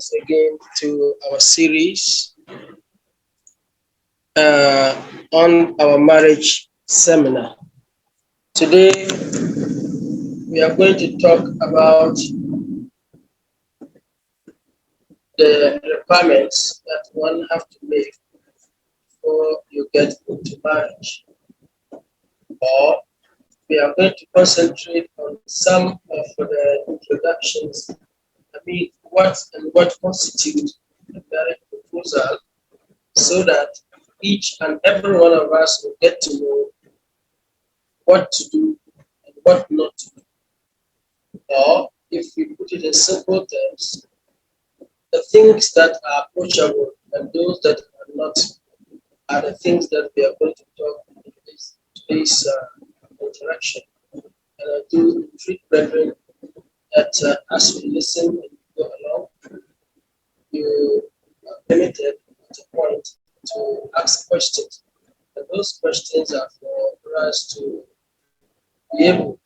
once again to our series on our marriage seminar. Today, we are going to talk about the requirements that one have to make before you get into marriage. Or we are going to concentrate on some of the introductions. What constitutes a marriage proposal, so that each and every one of us will get to know what to do and what not to do. Or, if we put it in simple terms, the things that are approachable and those that are not are the things that we are going to talk in today's interaction. And I do entreat brethren that as we listen and go along, you are permitted at a point to ask questions. And those questions are for us to be able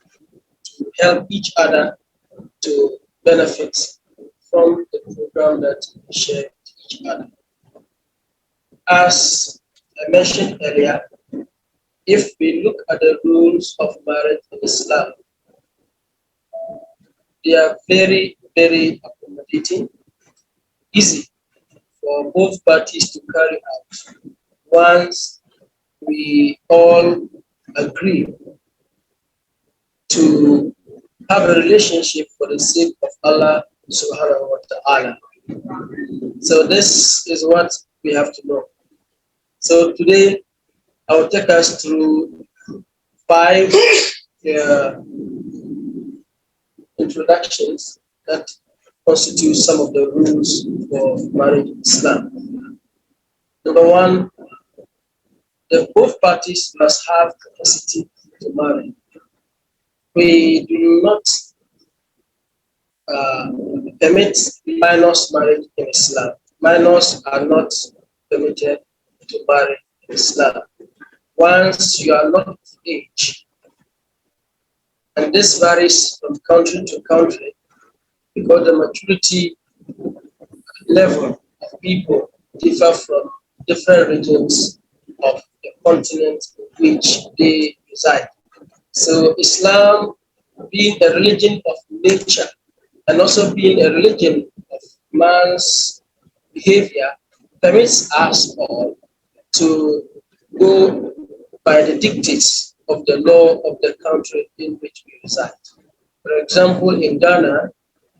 to help each other to benefit from the program that we share with each other. As I mentioned earlier, if we look at the rules of marriage in Islam, they are very, very accommodating, easy for both parties to carry out once we all agree to have a relationship for the sake of Allah subhanahu wa ta'ala. So this is what we have to know. So today I will take us through 5 introductions that constitute some of the rules for marriage in Islam. Number 1, both parties must have capacity to marry. We do not permit minors marriage in Islam. Minors are not permitted to marry in Islam. Once you are not of age, and this varies from country to country because the maturity level of people differ from different regions of the continent in which they reside. So Islam, being a religion of nature and also being a religion of man's behavior, permits us all to go by the dictates of the law of the country in which we reside. For example, in Ghana,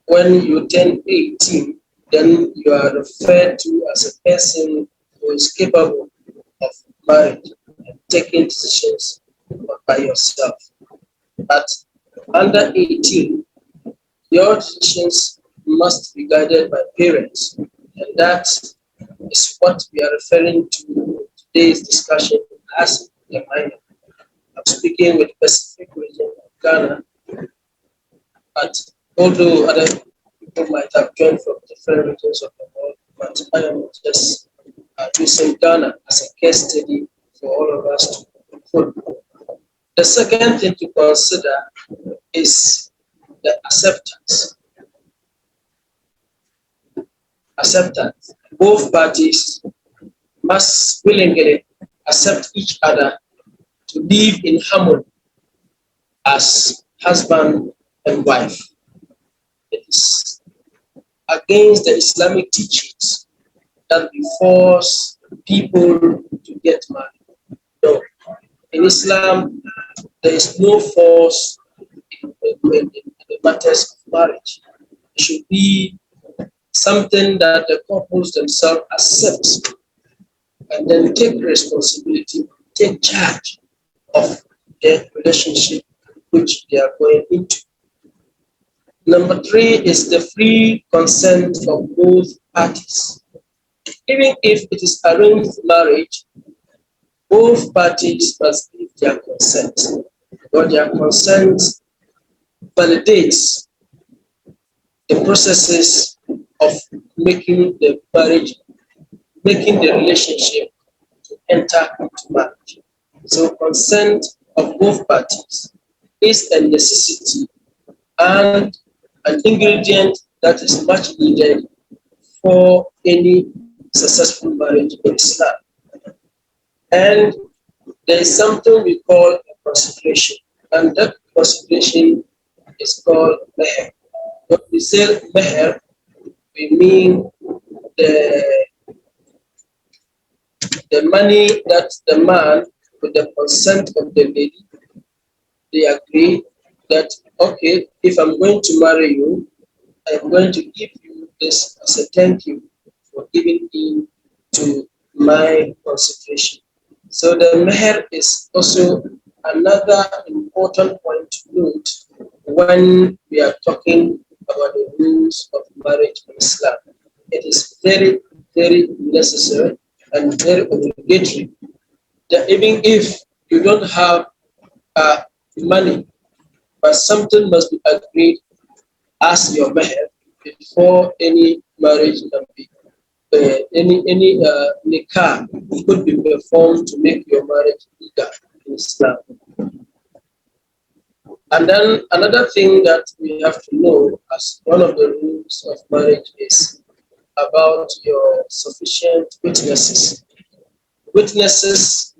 when you turn 18, then you are referred to as a person who is capable of marriage and taking decisions by yourself. But under 18, your decisions must be guided by parents, and that is what we are referring to in today's discussion as the minor. I'm speaking with the specific region of Ghana, but although other people might have joined from different regions of the world, but I am just using Ghana as a case study for all of us to follow. The second thing to consider is the acceptance. Acceptance. Both parties must willingly accept each other to live in harmony as husband and wife. It is against the Islamic teachings that we force people to get married. No. In Islam, there is no force in the matters of marriage. It should be something that the couples themselves accept and then take responsibility, take charge of their relationship which they are going into. Number 3 is the free consent of both parties. Even if it is arranged marriage, both parties must give their consent, because their consent validates the processes of making the marriage, making the relationship to enter into marriage. So consent of both parties is a necessity and an ingredient that is much needed before any successful marriage in Islam. And there is something we call a consecration, and that consecration is called meher. When we say meher, we mean the the money that the man, with the consent of the lady, they agree that, okay, if I'm going to marry you, I'm going to give you this as a thank you for giving in to my consecration. So the meher is also another important point to note when we are talking about the rules of marriage in Islam. It is very, very necessary and very obligatory that even if you don't have money, but something must be agreed as your meher before any marriage can be any nikah could be performed to make your marriage legal in Islam. And then another thing that we have to know as one of the rules of marriage is about your sufficient witnesses. Witnesses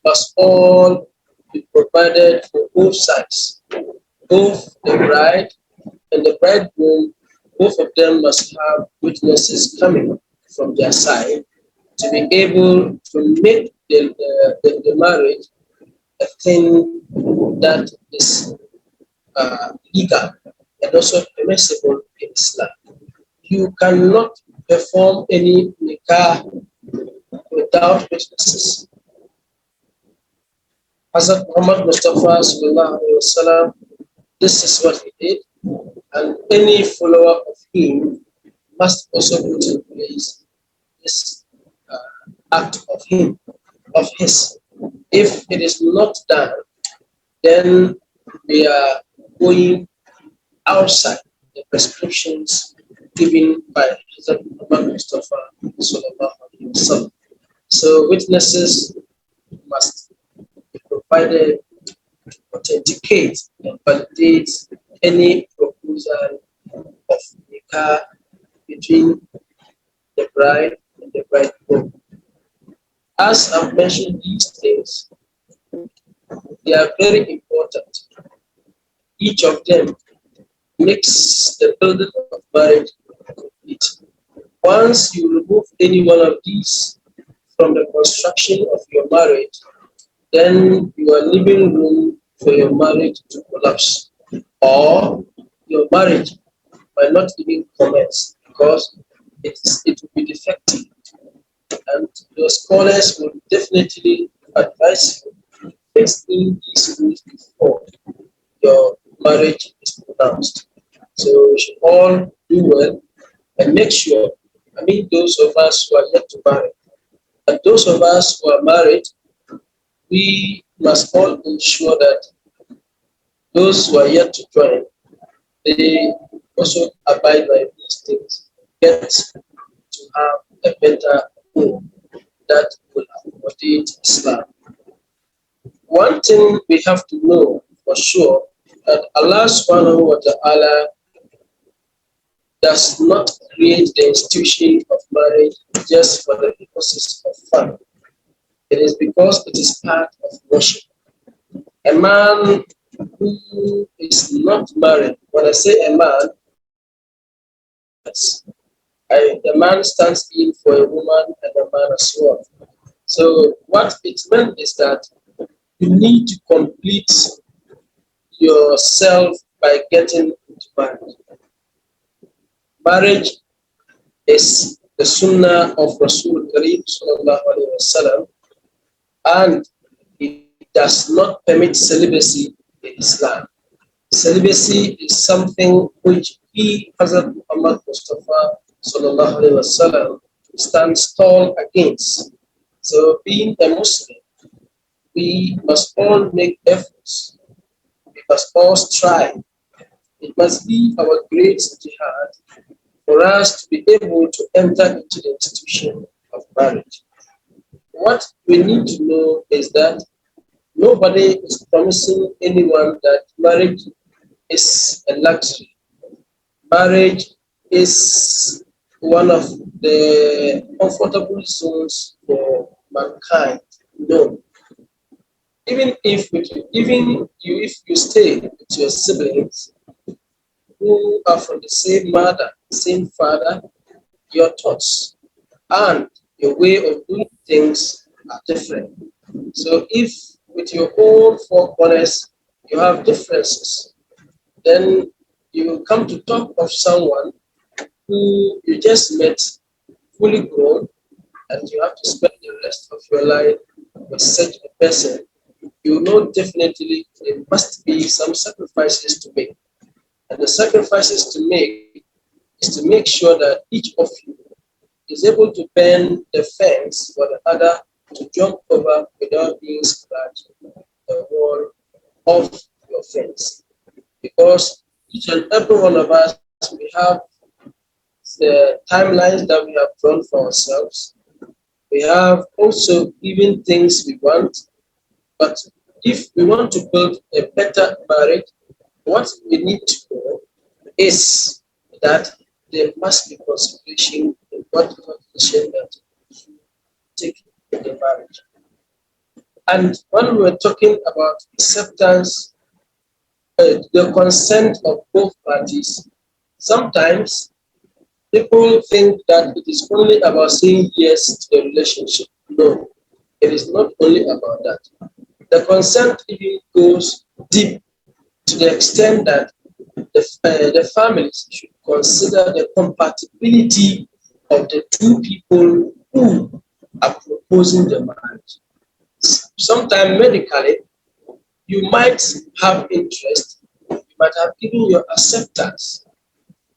must all be provided for both sides, both the bride and the bridegroom. Both of them must have witnesses coming from their side to be able to make the marriage a thing that is legal and also permissible in Islam. You cannot perform any nikah without witnesses. Hazrat Muhammad Mustafa sallallahu alaihi wasallam, this is what he did, and any follower of him must also put in place this act of him, of his. If it is not done, then we are going outside the prescriptions given by Hazrat Muhammad Mustafa sallallahu alaihi wasallam. So witnesses must be provided to authenticate and validate any proposal of nikah between the bride and the bridegroom. As I've mentioned, these things, they are very important. Each of them makes the building of marriage complete. Once you remove any one of these from the construction of your marriage, then you are leaving room for your marriage to collapse, or your marriage might not even commence because it will be defective. And your scholars will definitely advise you to fix in these rules before your marriage is pronounced. So we should all do well and make sure, I mean, those of us who are yet to marry, and those of us who are married, we must all ensure that those who are yet to join, they also abide by these things, get to have a better home that will accommodate Islam. One thing we have to know for sure that Allah subhanahu wa ta'ala does not create the institution of marriage just for the purposes of fun. It is because it is part of worship. A man who is not married, when I say a man, the man stands in for a woman and a man as well. So what it meant is that you need to complete yourself by getting into marriage. Marriage is the sunnah of Rasul Kareem sallallahu alaihi wasallam, and it does not permit celibacy in Islam. Celibacy is something which he, Hazrat Muhammad Mustafa sallallahu alaihi wasallam, stands tall against. So being a Muslim, we must all make efforts. We must all strive. It must be our great jihad for us to be able to enter into the institution of marriage. What we need to know is that nobody is promising anyone that marriage is a luxury. Marriage is one of the comfortable zones for mankind. No, if you stay with your siblings who are from the same mother, same father, your thoughts and your way of doing things are different. So if with your own four corners you have differences, then you will come to talk of someone who you just met fully grown and you have to spend the rest of your life with such a person, you know definitely there must be some sacrifices to make. And the sacrifices to make is to make sure that each of you is able to bend the fence for the other to jump over without being scratched the wall of your fence. Because each and every one of us, we have the timelines that we have drawn for ourselves. We have also even things we want, but if we want to build a better marriage, what we need to know is that there must be consideration in what decision that you take in the marriage. And when we were talking about acceptance, the consent of both parties, sometimes people think that it is only about saying yes to the relationship. No, it is not only about that. The consent even goes deep to the extent that the families should consider the compatibility of the two people who are proposing the marriage. Sometimes medically, you might have interest, you might have given your acceptance,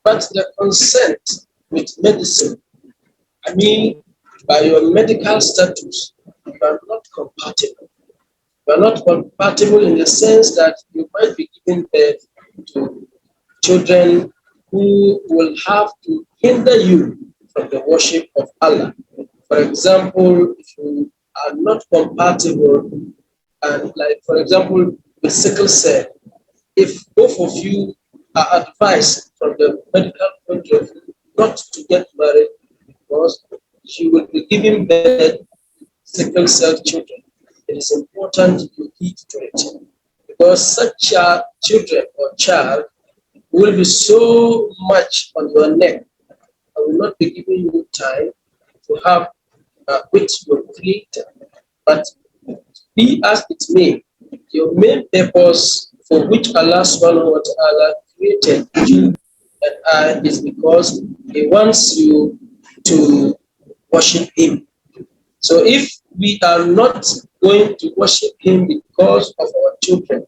but the consent with medicine, I mean, by your medical status, you are not compatible. You are not compatible in the sense that you might be giving birth to children who will have to hinder you from the worship of Allah. For example, if you are not compatible, and like for example, with sickle cell, if both of you are advised from the medical point of view not to get married because you will be giving birth sickle cell children, it is important you heed to it because such a children or child will be so much on your neck and will not be giving you time to have with your creator. But be as it may, your main purpose for which Allah subhanahu wa ta'ala created you and I is because He wants you to worship Him. So if we are not going to worship Him because of our children,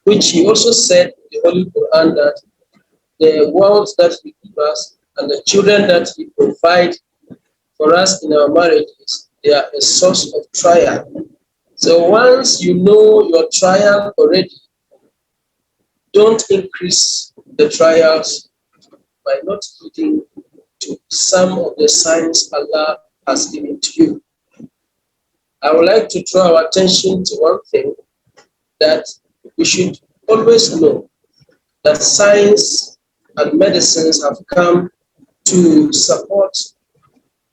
which He also said in the Holy Quran that the world that He gives us and the children that He provides for us in our marriages, they are a source of trial. So once you know your trial already, don't increase the trials by not heeding to some of the signs Allah has given to you. I would like to draw our attention to one thing that we should always know that science and medicines have come to support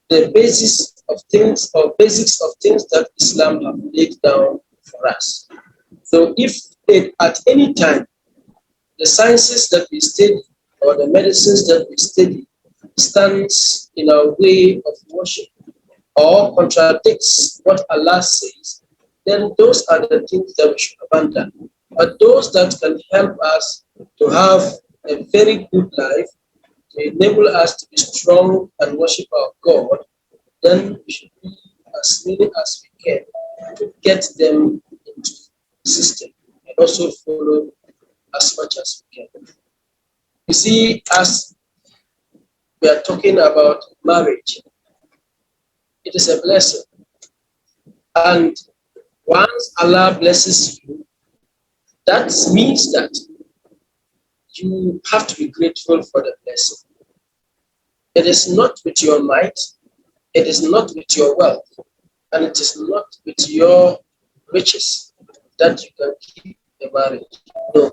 the basis of things or basics of things that Islam have laid down for us. So if at any time the sciences that we study or the medicines that we study stands in our way of worship or contradicts what Allah says, then those are the things that we should abandon. But those that can help us to have a very good life, to enable us to be strong and worship our God, then we should do as many as we can to get them into the system and also follow as much as we can. You see, as we are talking about marriage, it is a blessing. And once Allah blesses you, that means that you have to be grateful for the blessing. It is not with your might, it is not with your wealth, and it is not with your riches that you can keep a marriage. No.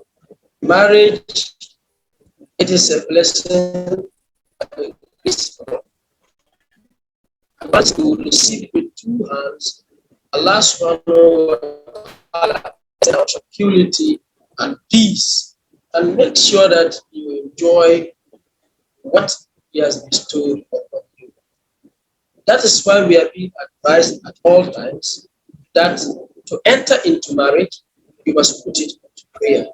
Marriage, it is a blessing and a grace from once you receive it with two hands, Allah subhanahu wa ta'ala send out tranquility and peace, and make sure that you enjoy what He has bestowed upon you. That is why we are being advised at all times that to enter into marriage, you must put it into prayer.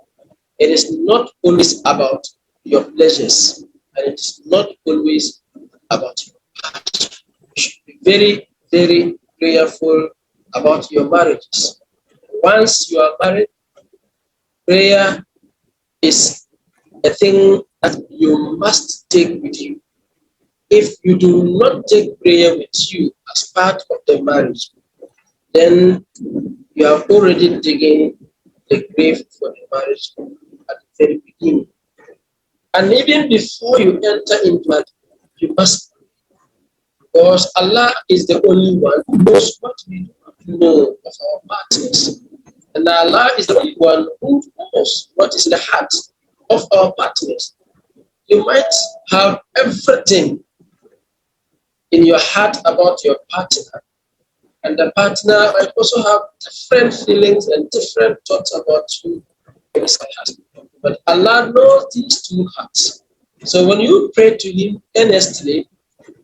It is not always about your pleasures, and it is not always about your passion. You should be very, very prayerful about your marriages. Once you are married, prayer is a thing that you must take with you. If you do not take prayer with you as part of the marriage, then you have already digging the grave for the marriage at the very beginning. And even before you enter into marriage, you must pray, because Allah is the only one who knows what we do know of our partners. And Allah is the only one who knows what is in the heart of our partners. You might have everything in your heart about your partner, and the partner might also have different feelings and different thoughts about you. But Allah knows these two hearts. So when you pray to Him earnestly,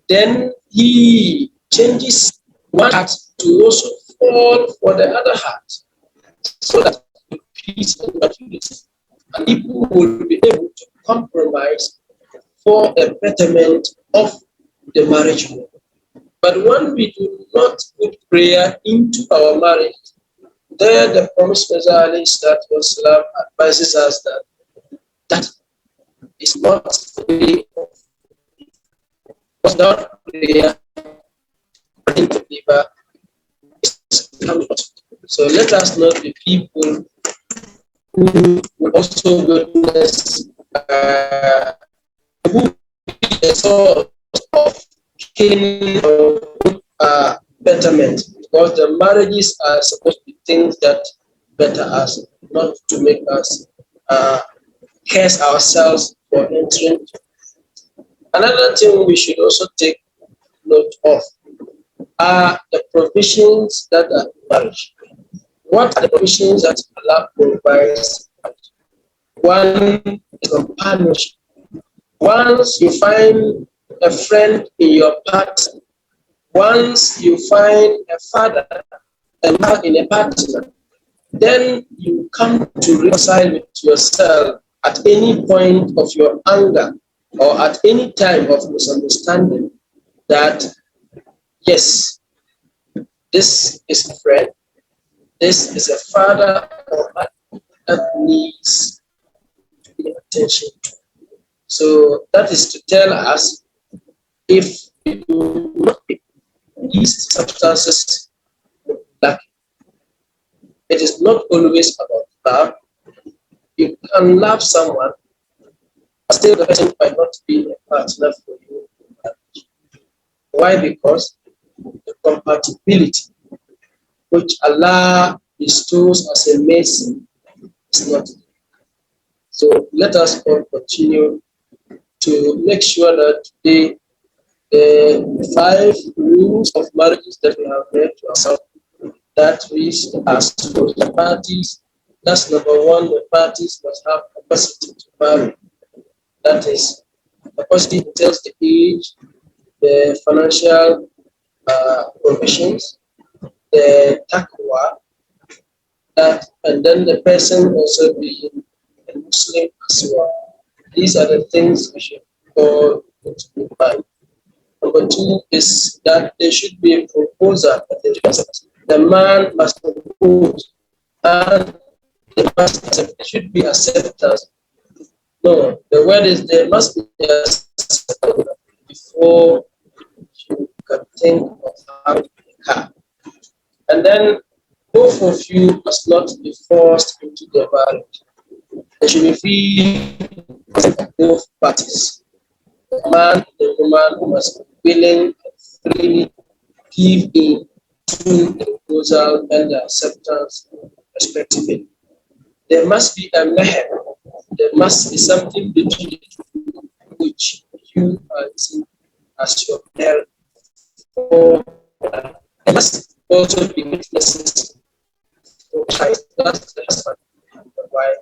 then He changes one heart to also fall for the other heart, so that peace and tranquility, and people will be able to compromise for the betterment of the marriage home. But when we do not put prayer into our marriage, there the Promised Messiah advises us that that is not the way of without prayer in the believer is coming. So let us not be people who will also witness who is a source of killing or betterment, because the marriages are supposed to be things that better us, not to make us curse ourselves for entering. Another thing we should also take note of are the provisions that are in marriage. What are the provisions that Allah provides? One is companionship. Once you find a friend in your partner, once you find a father in a partner, then you come to reconcile with yourself at any point of your anger or at any time of misunderstanding that, yes, this is a friend, this is a father or mother that needs to be attention to. So that is to tell us, if you do not pick these circumstances, it is not always about love. You can love someone, but still the person might not be a partner for you. Why? Because the compatibility which Allah bestows as a mercy is not there. So let us all continue to make sure that the 5 rules of marriages that we have read to ourselves, that we are supposed to parties. That's number 1. The parties must have capacity to marry. That is, capacity entails the age, the financial provisions, the taqwa, that, and then the person also being a Muslim as well. These are the things we should all into mind. Number 2 is that there should be a proposal. The man must propose, and there should be acceptance. No, the word is there must be acceptance before you can think of having a car. And then both of you must not be forced into the marriage. There should be free of both parties. The man, the woman must be willing and freely give in to the proposal and the acceptance, respectively. There must be a meher. There must be something between which you are seen as your parent there must also be witnesses. That's the husband and the wife.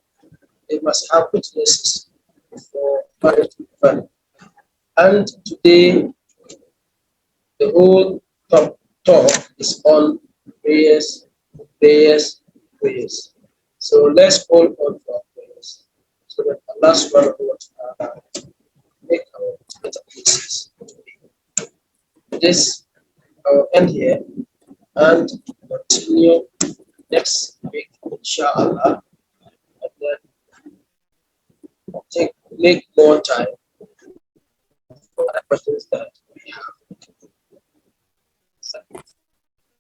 They must have witnesses for marriage to be valid. And today, the whole talk is on prayers, prayers, prayers. So let's hold on for our prayers so that Allah subhanahu wa ta'ala make our better places. This I will end here and continue next week, inshallah, and then make more time for the questions that we have.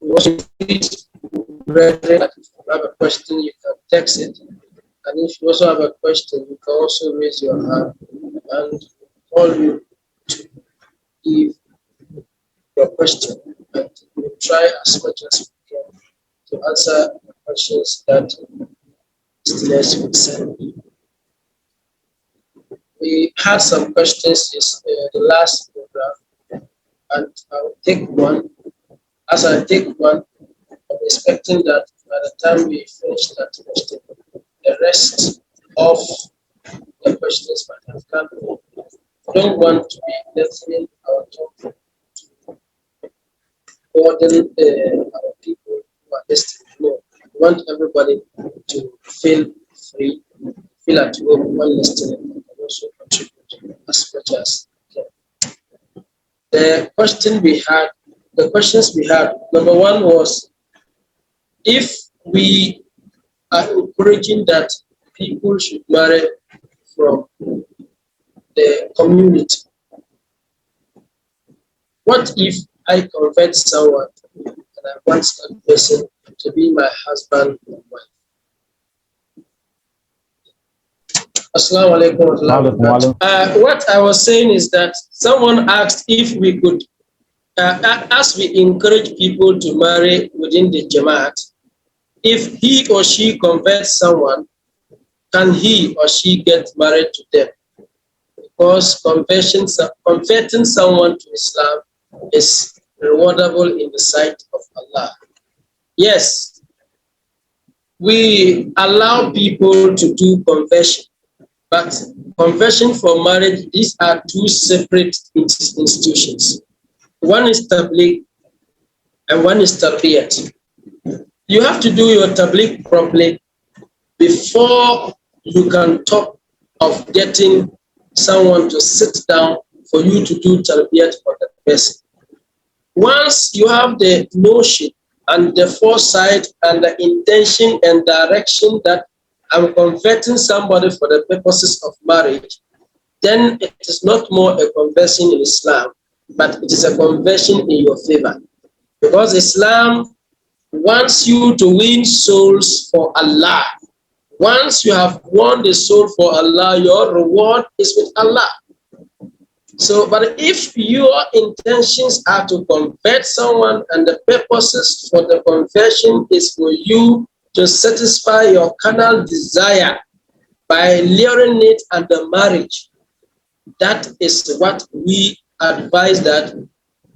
Also, please, brethren, if you have a question, you can text it. And if you also have a question, you can also raise your hand and call you to give your question. And we'll try as much as we can to answer the questions that listeners will send. We had some questions in the last program, and I'll take one. As I take one, I'm expecting that by the time we finish that question, the rest of the questions might have come in. We don't want to be letting our talk burden our people who are listening. No, we want everybody to feel free, feel at home when listening, and also contribute as much as they can. The questions we had, number one was, if we are encouraging that people should marry from the community, what if I convert someone and I want that person to be my husband or wife? Assalamu alaikum. What I was saying is that someone asked if we could, as we encourage people to marry within the Jamaat, if he or she converts someone, can he or she get married to them? Because converting someone to Islam is rewardable in the sight of Allah. Yes, we allow people to do conversion, but conversion for marriage, these are two separate institutions. One is tabligh and one is tarbiyat. You have to do your tabligh properly before you can talk of getting someone to sit down for you to do tarbiyat for the person. Once you have the notion and the foresight and the intention and direction that I'm converting somebody for the purposes of marriage, then it is not more a conversion in Islam, but it is a conversion in your favor. Because Islam wants you to win souls for Allah. Once you have won the soul for Allah, your reward is with Allah. So, but if your intentions are to convert someone and the purposes for the conversion is for you to satisfy your carnal desire by luring it under marriage, that is what we advise, that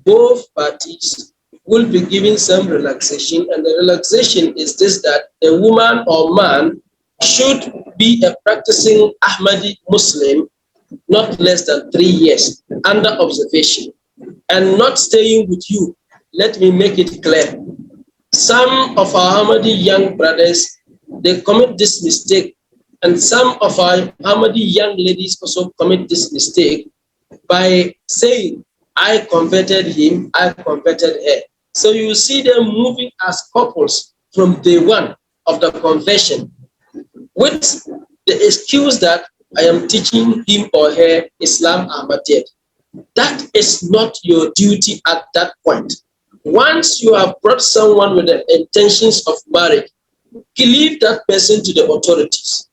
both parties will be given some relaxation. And the relaxation is this, that a woman or man should be a practicing Ahmadi Muslim not less than 3 years under observation and not staying with you. Let me make it clear. Some of our Ahmadi young brothers, they commit this mistake, and some of our Ahmadi young ladies also commit this mistake by saying, I converted him, I converted her. So you see them moving as couples from day one of the conversion with the excuse that I am teaching him or her Islam Ahmadiyya. That is not your duty at that point. Once you have brought someone with the intentions of marriage, leave that person to the authorities.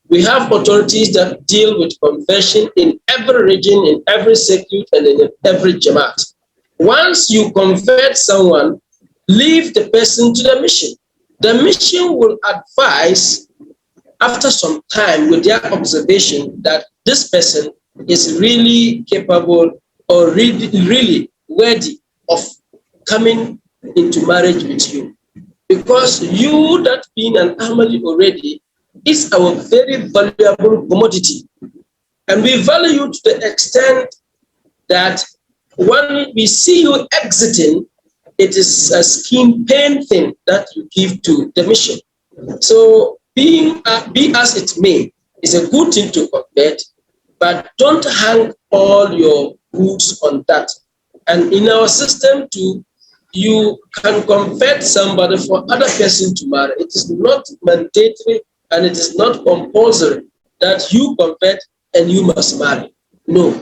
We have authorities that deal with conversion in every region, in every circuit, and in every Jamaat. Once you convert someone, leave the person to the mission. The mission will advise after some time with their observation that this person is really capable or really worthy of coming into marriage with you. Because you that being an Ahmadi already is our very valuable commodity. And we value you to the extent that when we see you exiting, it is a skin pain thing that you give to the mission. So be as it may, is a good thing to convert, but don't hang all your goods on that. And in our system too, you can convert somebody for other person to marry. It is not mandatory and it is not compulsory that you convert and you must marry. No.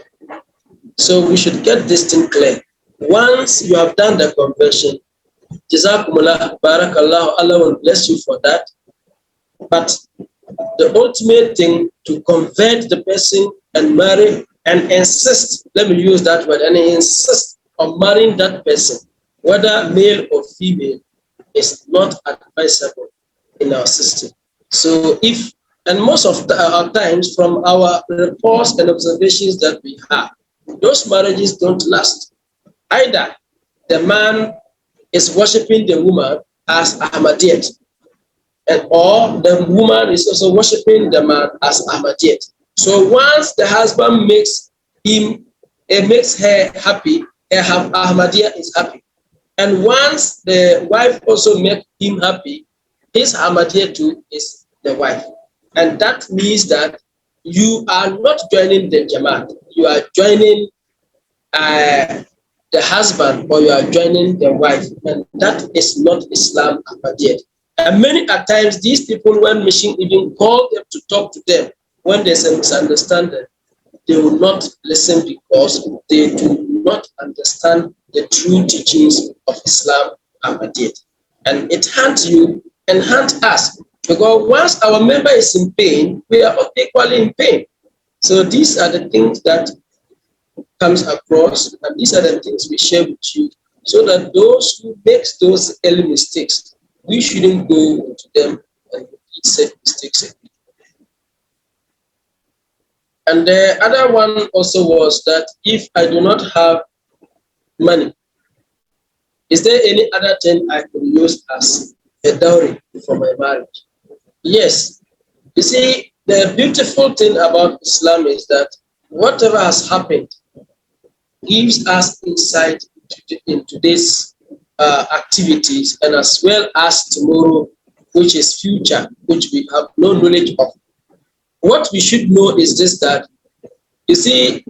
So we should get this thing clear. Once you have done the conversion, Jazakumullah, Barakallah, Allah will bless you for that. But the ultimate thing to convert the person and marry and insist, let me use that word, and insist on marrying that person, whether male or female, is not advisable in our system. So if, and most of our times from our reports and observations that we have, those marriages don't last. Either the man is worshiping the woman as Ahmadiyyat, or the woman is also worshiping the man as Ahmadiyyat. So once the husband makes her happy, Ahmadiyya is happy. And once the wife also makes him happy, his Ahmadiyya too is the wife. And that means that you are not joining the Jamaat, you are joining the husband, or you are joining the wife, and that is not Islam Ahmadiyya. And many a times these people, when mission even call them to talk to them, when there's a misunderstanding, they will not listen because they do not understand the true teachings of Islam Ahmadiyya. And it hunts you and hunts us, because once our member is in pain, we are equally in pain. So these are the things that comes across, and these are the things we share with you, so that those who make those early mistakes, we shouldn't go into them and repeat said mistakes again. And the other one also was that if I do not have money, is there any other thing I could use as a dowry for my marriage? Yes. You see, the beautiful thing about Islam is that whatever has happened gives us insight into today's activities, and as well as tomorrow, which is future, which we have no knowledge of. What we should know is this, that you see,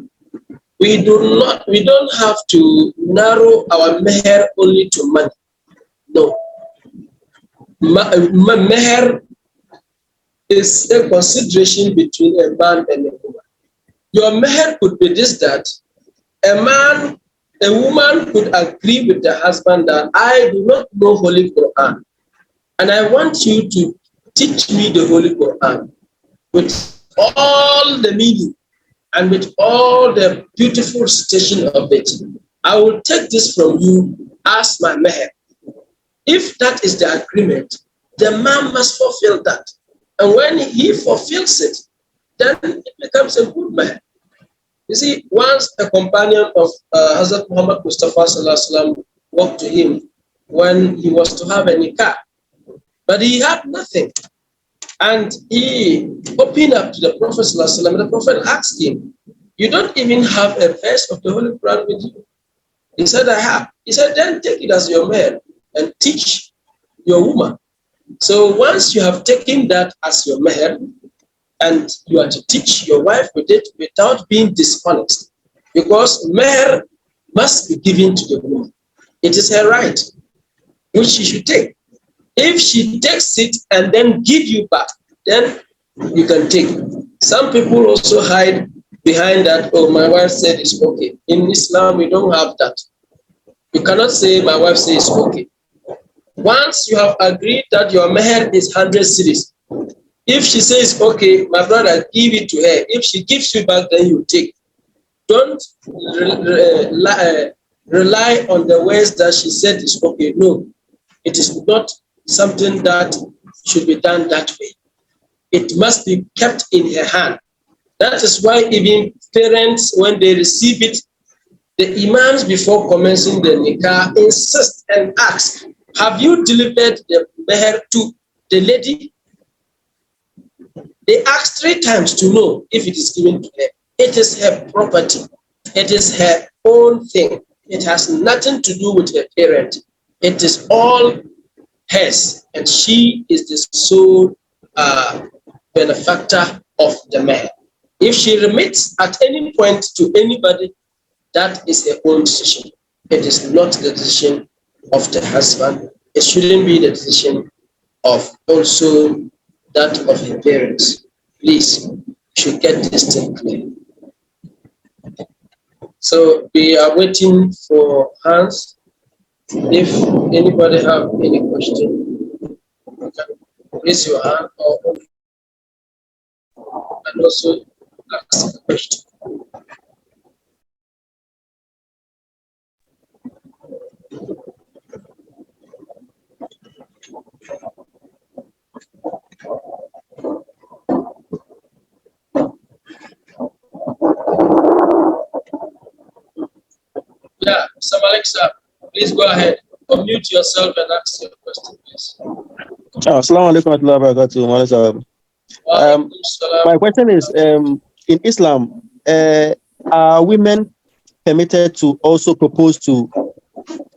we don't have to narrow our meher only to money. No. Meher is a consideration between a man and a woman. Your meher could be this, that a woman could agree with the husband that I do not know Holy Quran, and I want you to teach me the Holy Quran with all the meaning and with all the beautiful recitation of it. I will take this from you as my meher. If that is the agreement, the man must fulfill that. And when he fulfills it, then it becomes a good meher. You see, once a companion of Hazrat Muhammad Mustafa Sallallahu walked to him when he was to have a nikah, but he had nothing. And he opened up to the Prophet Sallallahu, and the Prophet asked him, you don't even have a verse of the Holy Quran with you? He said, I have. He said, then take it as your man and teach your woman. So once you have taken that as your meher, and you are to teach your wife with it without being dishonest, because meher must be given to the woman. It is her right, which she should take. If she takes it and then give you back, then you can take it. Some people also hide behind that, oh, my wife said it's okay. In Islam, we don't have that. You cannot say, my wife says it's okay. Once you have agreed that your meher is 100 cedis, if she says, okay, my brother, give it to her. If she gives you back, then you take. Don't rely on the words that she said is okay. No, it is not something that should be done that way. It must be kept in her hand. That is why even parents, when they receive it, The imams, before commencing the nikah, insist and ask, have you delivered the meher to the lady? They ask 3 times to know if it is given to her. It is her property. It is her own thing. It has nothing to do with her parent. It is all hers, and she is the sole benefactor of the meher. If she remits at any point to anybody, that is her own decision. It is not the decision of the husband. It shouldn't be the decision of also that of her parents. Please, you should get this thing clear. So we are waiting for hands. If anybody have any question, you can raise your hand or and also ask a question. Yeah, Mr. Alexa, please go ahead. Unmute yourself and ask your question, please. Assalamu alaikum warahmatullahi wabarakatuh. My question is, in Islam, are women permitted to also propose to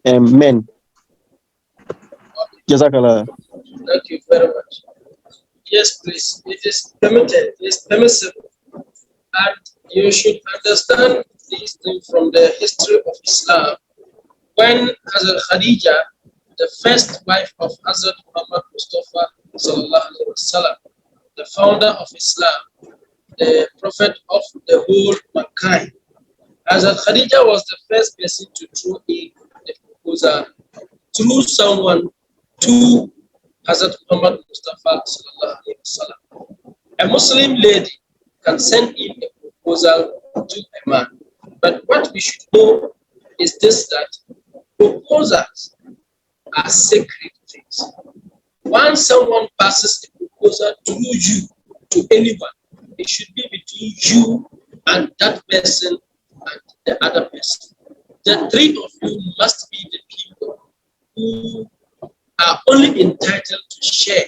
men? Jazakallah. Thank you very much. Yes, please. It is permitted. It is permissible. And you should understand these things from the history of Islam. When Hazrat Khadija, the first wife of Hazrat Muhammad Mustafa sallallahu alaihi wasallam, the founder of Islam, the prophet of the whole mankind, Hazrat Khadija was the first person to throw in the proposal through someone to Hazrat Muhammad Mustafa sallallahu alaihi wasallam. A Muslim lady can send in a proposal to a man. But what we should know is this, that proposals are sacred things. Once someone passes a proposal through you to anyone, it should be between you and that person and the other person. The 3 of you must be the people who are only entitled to share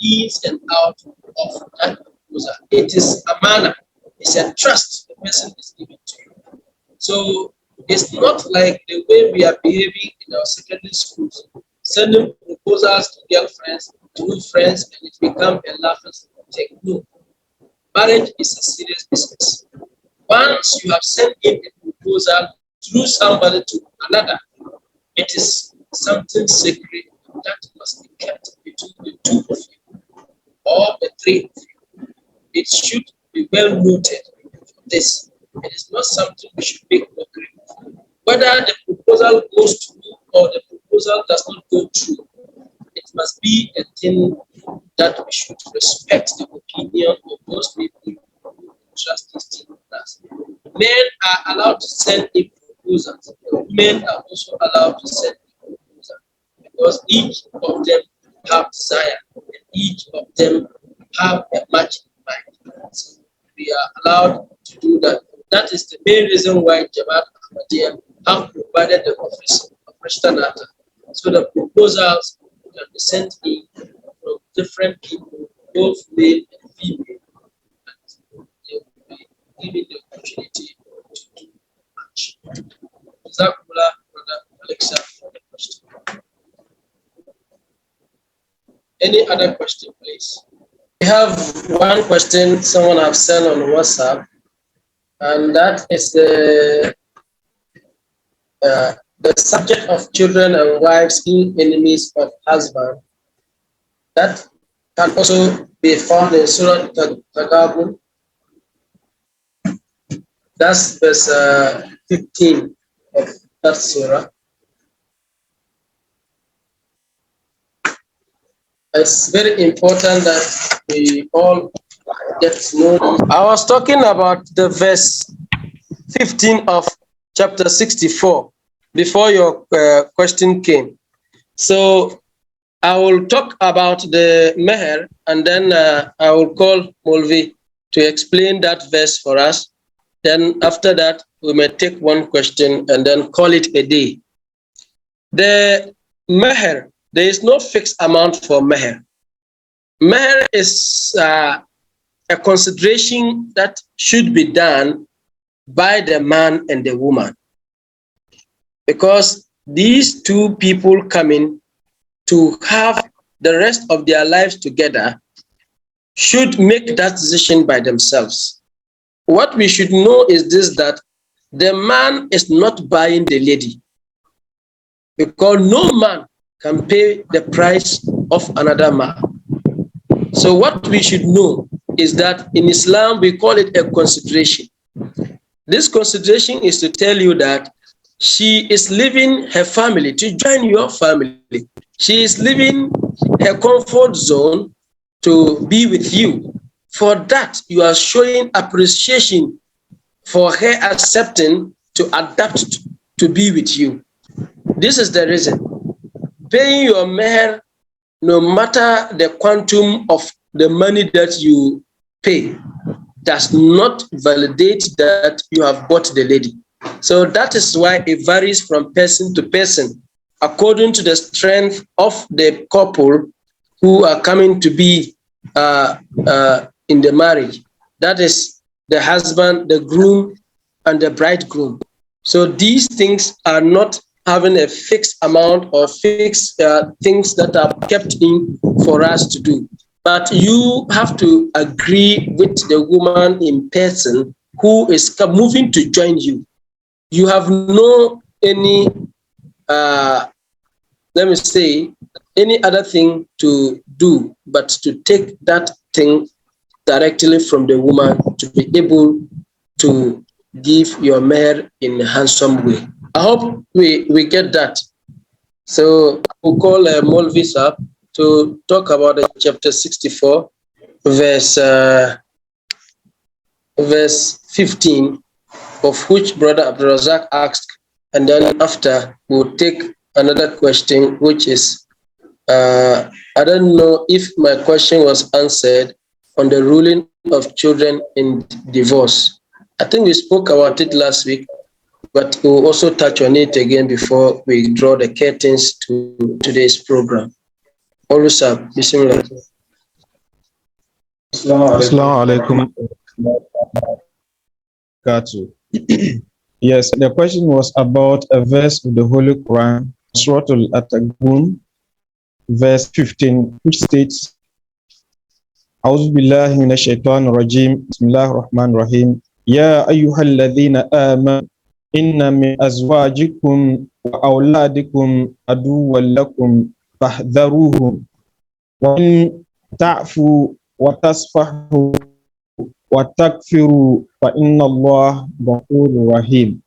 the ins and outs of that proposal. It is a manner, it's a trust the person is giving to you. So it's not like the way we are behaving in our secondary schools, sending proposals to girlfriends, to new friends, and it becomes a laughing thing. No. Marriage is a serious business. Once you have sent in a proposal through somebody to another, it is something sacred that must be kept between the 2 of you or the 3 of you. It should be well noted for this. It is not something we should make mockery of. Whether the proposal goes through or the proposal does not go through, it must be a thing that we should respect the opinion of those people who trust this thing with us. Men are allowed to send in proposals. Women are also allowed to send in proposals because each of them have desire and each of them have a match in mind. So we are allowed to do that. That is the main reason why Jamaat Ahmadiyya have provided the office of Rishta Nata, so the proposals can be sent in from different people, both male and female, and they will be given the opportunity to do much. Jazakumullah, Brother Alexa, for the question. Any other question, please? We have one question someone has sent on WhatsApp, and that is the subject of children and wives being enemies of husband. That can also be found in Surah Tagabun. That's verse 15 of that surah. It's very important that we all get to know. I was talking about the verse 15 of chapter 64 before your question came. So I will talk about the meher, and then I will call Molvi to explain that verse for us. Then after that, we may take one question and then call it a day. The meher, there is no fixed amount for meher. Meher is a consideration that should be done by the man and the woman, because these two people coming to have the rest of their lives together should make that decision by themselves. What we should know is this, that the man is not buying the lady, because no man can pay the price of another man. So what we should know is that in Islam, we call it a consideration. This consideration is to tell you that she is leaving her family to join your family. She is leaving her comfort zone to be with you. For that, you are showing appreciation for her accepting to adapt to be with you. This is the reason. Paying your meher, no matter the quantum of the money that you pay, does not validate that you have bought the lady. So that is why it varies from person to person, according to the strength of the couple who are coming to be in the marriage. That is the husband, the groom, and the bridegroom. So these things are not having a fixed amount or fixed things that are kept in for us to do. But you have to agree with the woman in person who is moving to join you. You have no any, let me say, any other thing to do but to take that thing directly from the woman to be able to give your meher in a handsome way. I hope we get that. So we'll call Molvis up to talk about the chapter 64, verse 15, of which Brother Abdulrazak asked, and then after we'll take another question, which is, I don't know if my question was answered on the ruling of children in divorce. I think we spoke about it last week, but we'll also touch on it again before we draw the curtains to today's program. Olusa, bismillah. Assalamu alaikum. Yes, the question was about a verse of the Holy Quran, Surah Al-At-Tagun, verse 15, which states, أعوذ بالله من الشيطان الرجيم بسم الله الرحمن الرحيم يا أيها الذين آمنوا إن من أزواجكم وأولادكم عدوا لكم فاحذروهم وإن تعفوا وتصفحوا وَتَكْفِرُوا فَإِنَّ اللَّهَ غَفُورٌ رَحِيمٌ,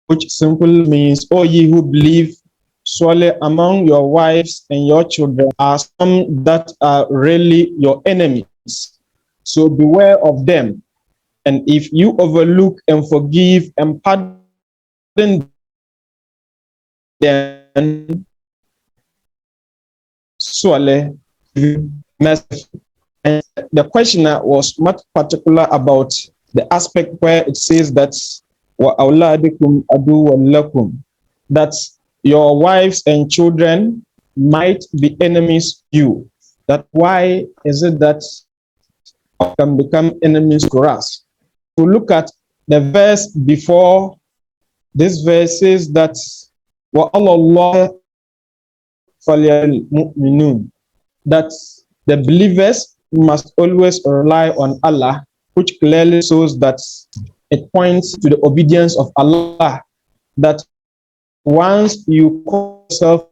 which simply means, O ye who believe, surely among your wives and your children are some that are really your enemies. So beware of them. And if you overlook and forgive and pardon them, surely mercy. And the questioner was much particular about the aspect where it says that وَأَوْلَادِكُمْ عَدُوًّا لَكُمْ, that your wives and children might be enemies to you. That why is it that can become enemies to us? To look at the verse before this verse says that وَعَلَى اللَّهِ فَلْيَلْمُؤْمِنُونَ, that the believers must always rely on Allah, which clearly shows that it points to the obedience of Allah, that once you call yourself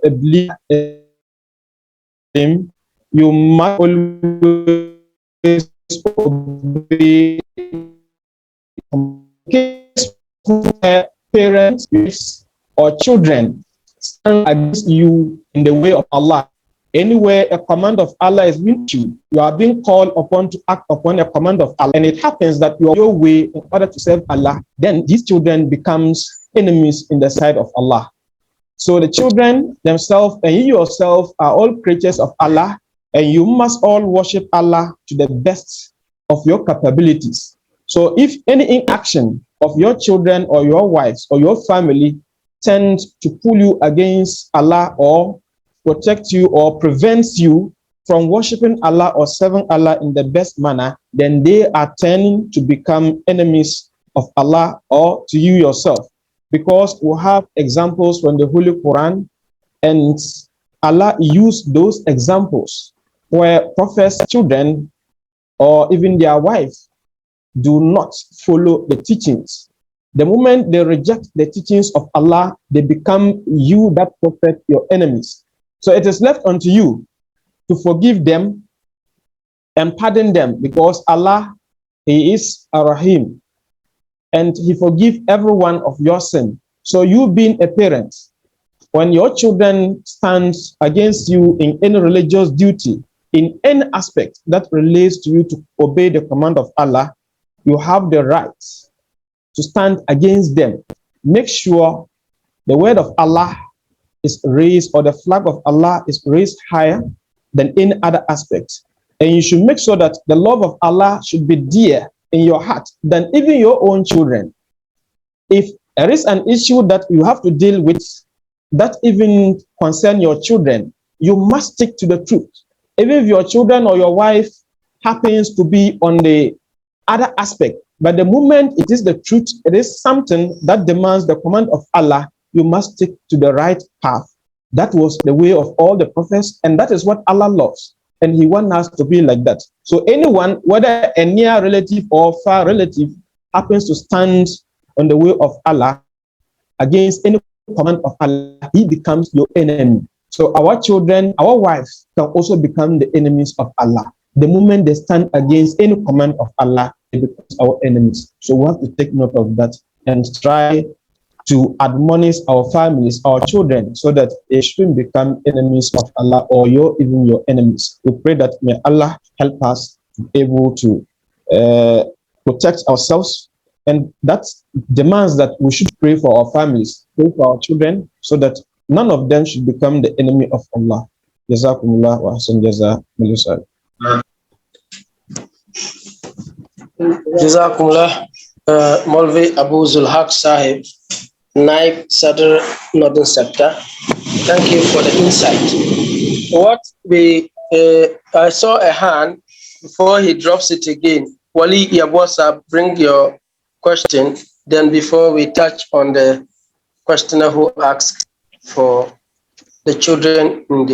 a believer in Him, you must always obey parents or children stand against you in the way of Allah. Anywhere a command of Allah is being issued, you are being called upon to act upon a command of Allah, and it happens that you are your way in order to serve Allah, then these children becomes enemies in the sight of Allah. So the children themselves and you yourself are all creatures of Allah, and you must all worship Allah to the best of your capabilities. So if any inaction of your children or your wives or your family tend to pull you against Allah or protect you or prevents you from worshiping Allah or serving Allah in the best manner, then they are tending to become enemies of Allah or to you yourself. Because we have examples from the Holy Quran, and Allah used those examples where prophets' children or even their wives do not follow the teachings. The moment they reject the teachings of Allah, they become you, that prophet, your enemies. So it is left unto you to forgive them and pardon them, because Allah, He is Ar-Rahim, and He forgives every one of your sin. So you being a parent, when your children stand against you in any religious duty, in any aspect that relates to you to obey the command of Allah, you have the right to stand against them. Make sure the word of Allah is raised, or the flag of Allah is raised higher than any other aspect. And you should make sure that the love of Allah should be dear in your heart than even your own children. If there is an issue that you have to deal with that even concern your children, you must stick to the truth. Even if your children or your wife happens to be on the other aspect, but the moment it is the truth, it is something that demands the command of Allah, you must stick to the right path. That was the way of all the prophets, and that is what Allah loves. And He wants us to be like that. So anyone, whether a near relative or far relative, happens to stand on the way of Allah against any command of Allah, he becomes your enemy. So our children, our wives can also become the enemies of Allah. The moment they stand against any command of Allah, they become our enemies. So we have to take note of that and try to admonish our families, our children, so that they shouldn't become enemies of Allah or even your enemies. We pray that may Allah help us to be able to protect ourselves, and that demands that we should pray for our families, pray for our children, so that none of them should become the enemy of Allah. Jazakumullah wa ahsan jaza. Jazakumullah, Maulvi Abu Zulhaq Sahib, Naib Sadr, Northern Sector. Thank you for the insight. I saw a hand before he drops it again. Wali Yabosa, bring your question. Then before we touch on the questioner who asked for the children in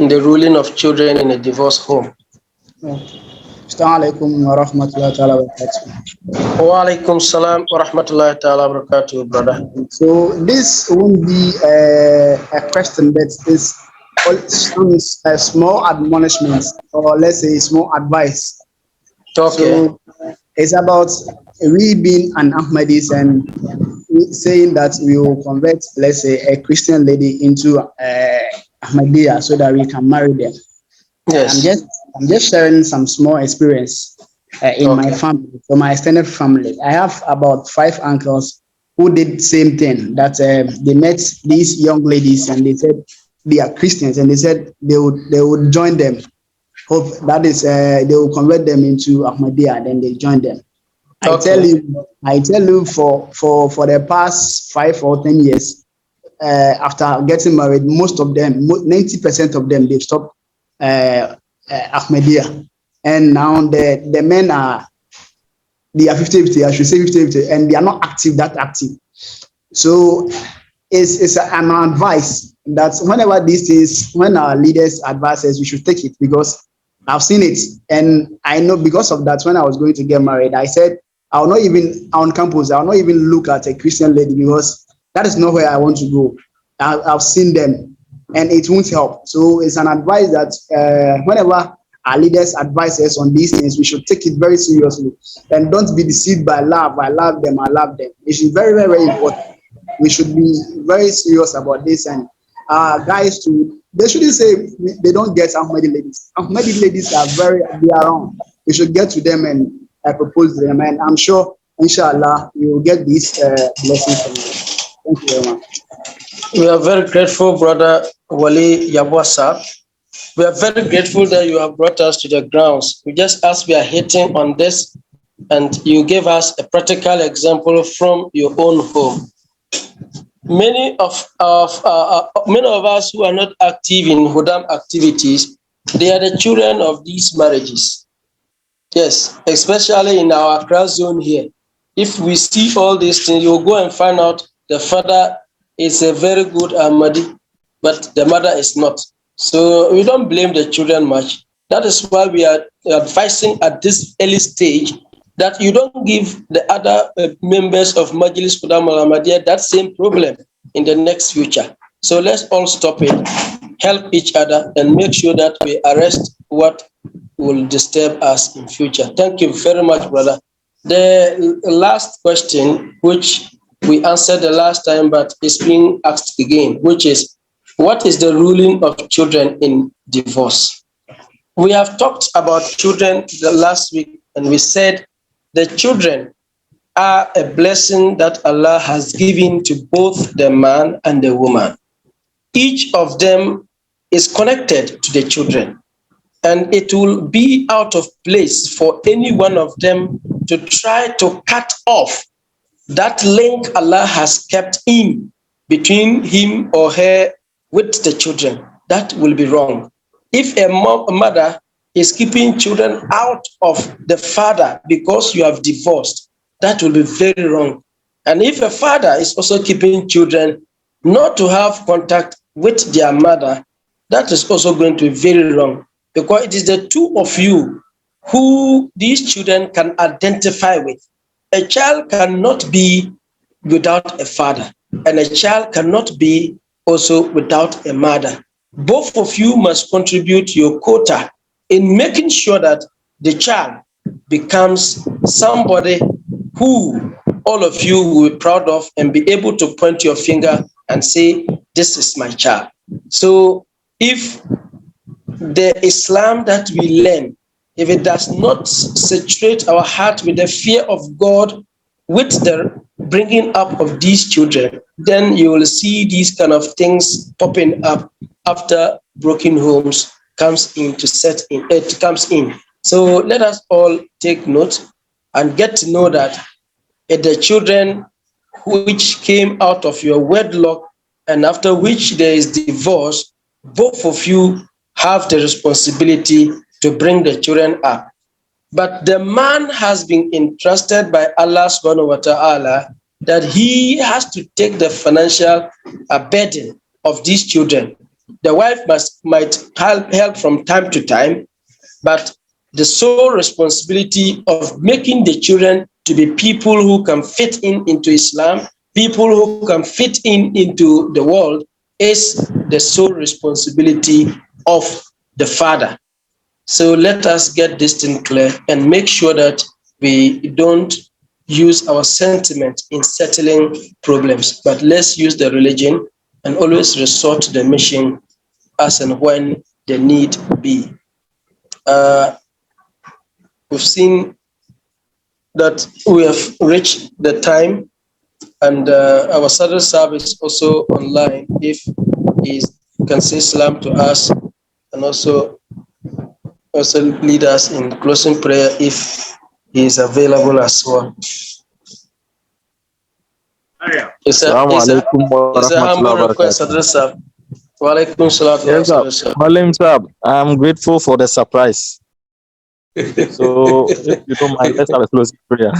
the ruling of children in a divorce home. Assalamu alaikum wa rahmatullahi ta'ala wa barakatuh. Wa alaikum salam wa rahmatullahi ta'ala wa barakatuh, brother. So this won't be a question, but it's a small admonishment, or let's say small advice. Okay. So it's about we being an Ahmadis and saying that we will convert, let's say, a Christian lady into Ahmadiyya so that we can marry them. Yes. I'm just sharing some small experience in my family, so my extended family. I have about 5 uncles who did the same thing, that they met these young ladies and they said they are Christians, and they said they would join them. Hope that is they will convert them into Ahmadiyya, and then they join them. I tell you for the past 5 or 10 years, after getting married, most of them, 90% of them, they've stopped Ahmadiyya, and now the men they are 50-50, I should say 50-50, and they are not that active. So it's an advice that whenever these things, when our leaders advise us, we should take it, because I've seen it, and I know because of that. When I was going to get married, I said I will not even on campus, I will not even look at a Christian lady, because that is not where I want to go. I've seen them, and it won't help. So it's an advice that whenever our leaders advise us on these things, we should take it very seriously, and don't be deceived by love. I love them. It is very, very, very important. We should be very serious about this, and guys they shouldn't say they don't get Ahmadi ladies. Ahmadi ladies they are around. We should get to them and propose to them, and I'm sure, inshallah, we will get these blessings from you. Thank you very much. We are very grateful, brother Wali Yabwasa. We are very grateful that you have brought us to the grounds. We just, as we are hitting on this and you gave us a practical example from your own home. Many of us who are not active in Khuddam activities, they are the children of these marriages. Yes, especially in our class zone here. If we see all these things, you'll go and find out the father is a very good Ahmadi, but the mother is not. So we don't blame the children much. That is why we are advising at this early stage that you don't give the other members of Majlis Khuddam Al Ahmadiyya that same problem in the next future. So let's all stop it, help each other, and make sure that we arrest what will disturb us in future. Thank you very much, brother. The last question, which we answered the last time, but is being asked again, which is, what is the ruling of children in divorce? We have talked about children the last week, and we said the children are a blessing that Allah has given to both the man and the woman. Each of them is connected to the children, and it will be out of place for any one of them to try to cut off that link Allah has kept in between him or her with the children. That will be wrong. If a mother is keeping children out of the father because you have divorced, that will be very wrong. And if a father is also keeping children not to have contact with their mother, that is also going to be very wrong, because it is the two of you who these children can identify with. A child cannot be without a father, and a child cannot be also without a mother. Both of you must contribute your quota in making sure that the child becomes somebody who all of you will be proud of and be able to point your finger and say, this is my child. So if the Islam that we learn, if it does not saturate our heart with the fear of God, with the bringing up of these children, then you will see these kind of things popping up after broken homes comes in to set in. It comes in. So let us all take note and get to know that the children which came out of your wedlock and after which there is divorce, both of you have the responsibility to bring the children up. But the man has been entrusted by Allah subhanahu wa ta'ala that he has to take the financial burden of these children. The wife might help from time to time, but the sole responsibility of making the children to be people who can fit into Islam, people who can fit into the world, is the sole responsibility of the father. So let us get this thing clear and make sure that we don't use our sentiment in settling problems, but let's use the religion and always resort to the mission as and when the need be. We've seen that we have reached the time, and our Sadr Sahib is also online. If he can say salam to us and also lead us in closing prayer if he is available as well. It's a humble request, Sadr Sahib. Wa alaikum salam. Yes, sir. Muallim Sahib, I'm grateful for the surprise. So, if you don't mind, let's have a closing prayer.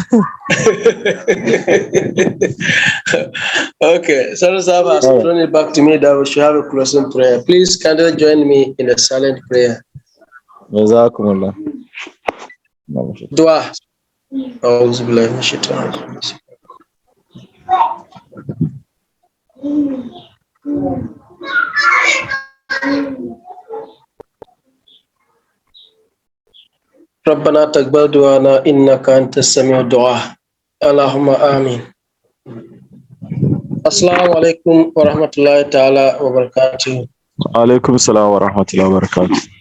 Okay, Sadr Sahib has thrown it back to me that we should have a closing prayer. Please, kindly join me in a silent prayer. Jazakumullah. Dua. A'udhu billahi minash shaitanir rajim. ربنا تقبل دعانا إنك أنت السميع الدعاء اللهم آمين. السلام عليكم ورحمة الله تعالى وبركاته. Alaikum salam wa rahmatullahi wa barakatuh.